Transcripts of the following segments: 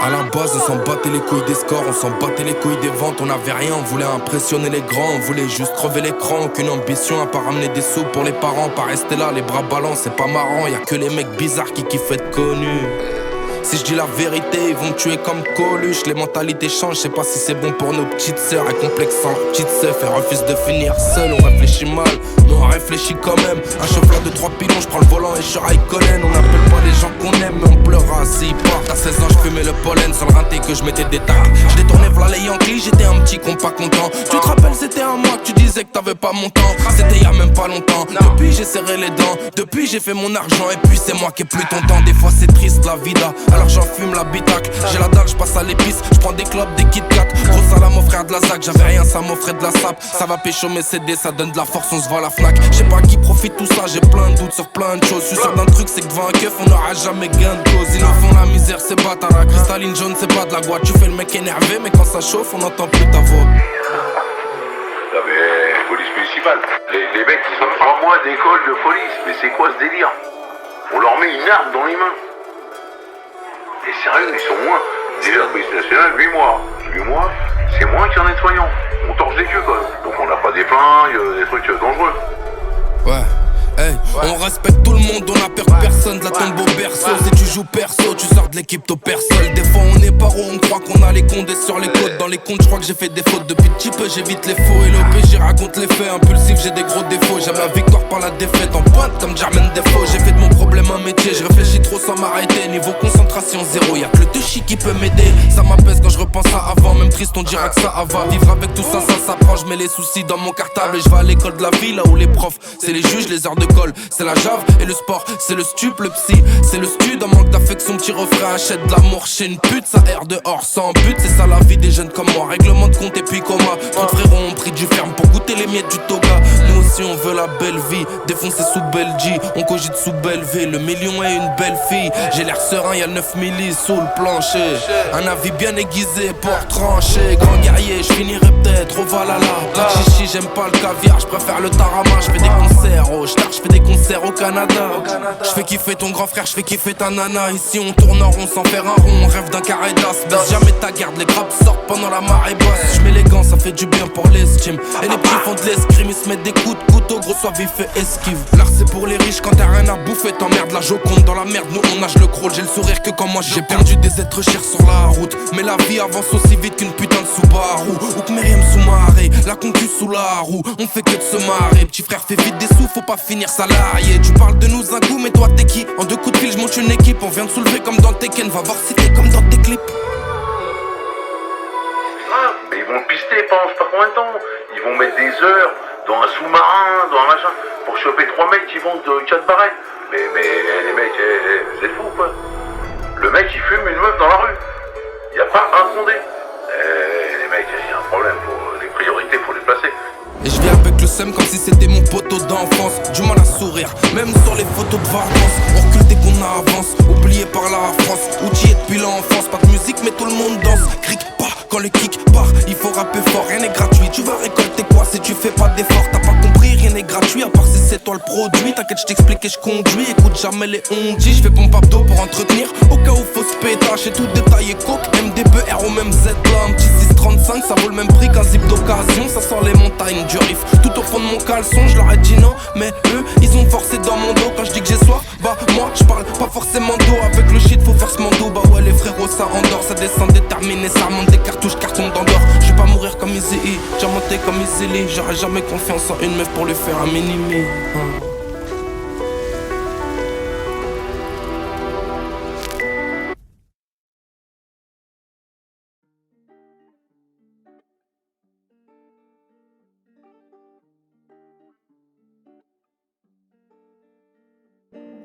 À la base on s'en battait les couilles des scores, on s'en battait les couilles des ventes. On avait rien, on voulait impressionner les grands, on voulait juste crever l'écran. Aucune ambition à pas ramener des sous pour les parents. Pas rester là les bras ballants, c'est pas marrant. Y'a que les mecs bizarres qui kiffent être connus. Si je dis la vérité, ils vont me tuer comme Coluche. Les mentalités changent, je sais pas si c'est bon pour nos petites sœurs. Elles complexant leurs petites sœurs et refusent de finir seul. On réfléchit mal, mais on réfléchit quand même. Un chauffeur de 3 pilons, je prends le volant et je suis Raikkonen. On appelle pas les gens qu'on aime, mais on pleura s'ils partent. À 16 ans, je fumais le pollen sans le rinté que je mettais des tacs. Je détournais v'là les Yankees, j'étais un petit con pas content. Tu te rappelles, c'était un mois que tu disais que t'avais pas mon temps. C'était y'a même pas longtemps. Depuis j'ai serré les dents, depuis j'ai fait mon argent. Et puis c'est moi qui ai plus ton temps. Des fois c'est triste la vida, alors j'en fume l'habitacle. J'ai la dalle, je passe à l'épice, je prends des clopes, des Kit Kat. Gros salam mon frère de la ZAC, j'avais rien, ça m'offrait de la sape. Ça va pécho mes CD, ça donne de la force, on se voit à la Fnac. Je sais pas qui profite tout ça, j'ai plein de doutes sur plein de choses. Je suis sûr d'un truc, c'est que devant un keuf, on n'aura jamais gain de cause. Ils nous font la misère, c'est pas ta la cristalline jaune, c'est pas de la boîte. Tu fais le mec énervé, mais quand ça chauffe, on n'entend plus ta voix. Non mais, police municipale, les mecs ils ont 3 mois d'école de police, mais c'est quoi ce délire? On leur met une arme dans les mains. Et sérieux, ils sont moins. Déjà, la police nationale, 8 mois. 8 mois, c'est moins qu'un nettoyant. On torche des queues, quoi. Donc on n'a pas des flingues, des trucs dangereux. Ouais. Hey, on respecte tout le monde, on a peur de personne, de la tombe au berceau. Si tu joues perso, tu sors de l'équipe, t'au seul. Des fois on est paro, on croit qu'on a les condés sur les côtes. Dans les comptes, je crois que j'ai fait des fautes. Depuis petit peu, j'évite les faux et l'OP, j'y raconte les faits. Impulsif, j'ai des gros défauts. J'aime la victoire par la défaite. En pointe comme Jermaine Defoe. J'ai fait de mon problème un métier, je réfléchis trop sans m'arrêter. Niveau concentration zéro, y'a que le touchy qui peut m'aider. Ça m'apaise quand je repense à avant. Même triste, on dira que ça va. Vivre avec tout ça, ça s'apprend. Je mets les soucis dans mon cartable et je vais à l'école de la vie, là où les profs, c'est les juges, les heures de colle. C'est la jave et le sport, c'est le stup, le psy, c'est le stud. En manque d'affection, petit refrain, achète de l'amour chez une pute. Ça erre dehors sans but, c'est ça la vie des jeunes comme moi. Règlement de compte et puis coma. Trop de frérots ont pris du ferme pour goûter les miettes du toga. Nous aussi on veut la belle vie, défoncer sous Belgique. On cogite sous Bellevue, le million est une belle fille. J'ai l'air serein, y'a 9 millis sous le plancher. Un avis bien aiguisé pour trancher. Grand guerrier, je finirai peut-être au Valhalla. Pas de chichi, j'aime pas le caviar, je préfère le tarama. Je fais des concerts au Star, je fais des concerts au Canada. Je fais kiffer ton grand frère, je fais kiffer ta nana. Ici on tourne en rond sans faire un rond. On rêve d'un carré d'as, baisse jamais ta garde. Les grappes sortent pendant la marée basse. Je mets les gants, ça fait du bien pour l'estime. Et les petits font de l'escrime, ils se mettent des coups de couteau. Gros soit vif et esquive. L'art c'est pour les riches, quand t'as rien à bouffer t'emmerdes. La Joconde dans la merde, nous on nage le crawl. J'ai le sourire que quand moi j'ai perdu des êtres chers sur la route. Mais la vie avance aussi vite qu'une putain de Subaru. Ou que Myriam sous marée, la concu sous la roue. On fait que de se marrer, petit frère fait vite des sous, faut pas finir salarié. Tu parles de nous un coup, mais toi t'es qui? En 2 coups de fil, je monte une équipe. On vient de soulever comme dans Tekken, va voir si t'es comme dans tes clips. Ah, mais ils vont pister pendant je sais pas combien de temps. Ils vont mettre des heures dans un sous-marin, dans un machin, pour choper 3 mecs qui vendent 4 barrettes. Mais les mecs, vous êtes fous quoi? Le mec il fume une meuf dans la rue. Y a pas un condé. Les mecs, y a un problème, les priorités faut les placer. Et je viens avec le seum comme si c'était mon poteau d'enfance. Du mal à sourire, même sur les photos de vacances. On recule dès qu'on avance, oublié par la France. Outillé depuis l'enfance, pas de musique mais tout le monde danse. Cric pas quand le kick part, il faut rapper fort, rien n'est gratuit. Tu vas récolter quoi si tu fais pas d'effort? T'as pas compris, rien n'est gratuit à part si c'est toi le produit. T'inquiète, je t'explique et je conduis. Écoute jamais les ondis, je fais pompe à dos pour entretenir. Au cas où faut se pétache et tout détaillé coke. MDBR au même Z là, un petit 635, ça vaut le même prix qu'un zip d'occasion. Ça sort les montagnes du riff, tout au fond de mon caleçon. Je leur ai dit non, mais eux, ils ont forcé dans mon dos. Quand je dis que j'ai soif, bah moi je parle pas forcément d'eau. Avec le shit faut faire ce mando. Bah ouais les frérots ça endort, ça descend déterminé. Ça remonte des cartouches, carton d'endort. Je vais pas mourir comme Easy E, diamanté comme Easy Lee. J'aurais jamais confiance en une meuf pour lui faire un mini-me.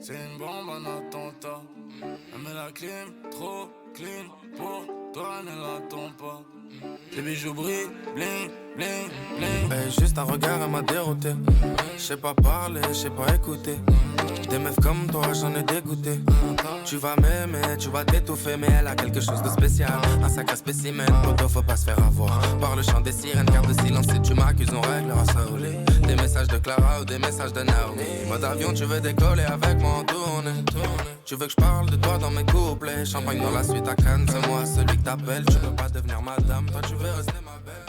C'est une bombe en attentat. Elle met la clim, trop clean. Pour toi, elle ne l'attend pas. Les bijoux brillent, bling, bling, bling. Hey, juste un regard, elle m'a dérouté. J'sais pas parler, j'sais pas écouter. Des meufs comme toi, j'en ai dégoûté. Tu vas m'aimer, tu vas t'étouffer. Mais elle a quelque chose de spécial, un sacré spécimen. Poto, faut pas se faire avoir par par le chant des sirènes, garde de silence si tu m'accuses, on réglera ça au lit. Des messages de Clara ou des messages de Naomi. Mode avion, tu veux décoller avec moi en tournée. Tu veux que je parle de toi dans mes couplets. Champagne dans la suite à Cannes, c'est moi celui que t'appelles. Tu veux pas devenir madame, toi tu veux rester ma belle.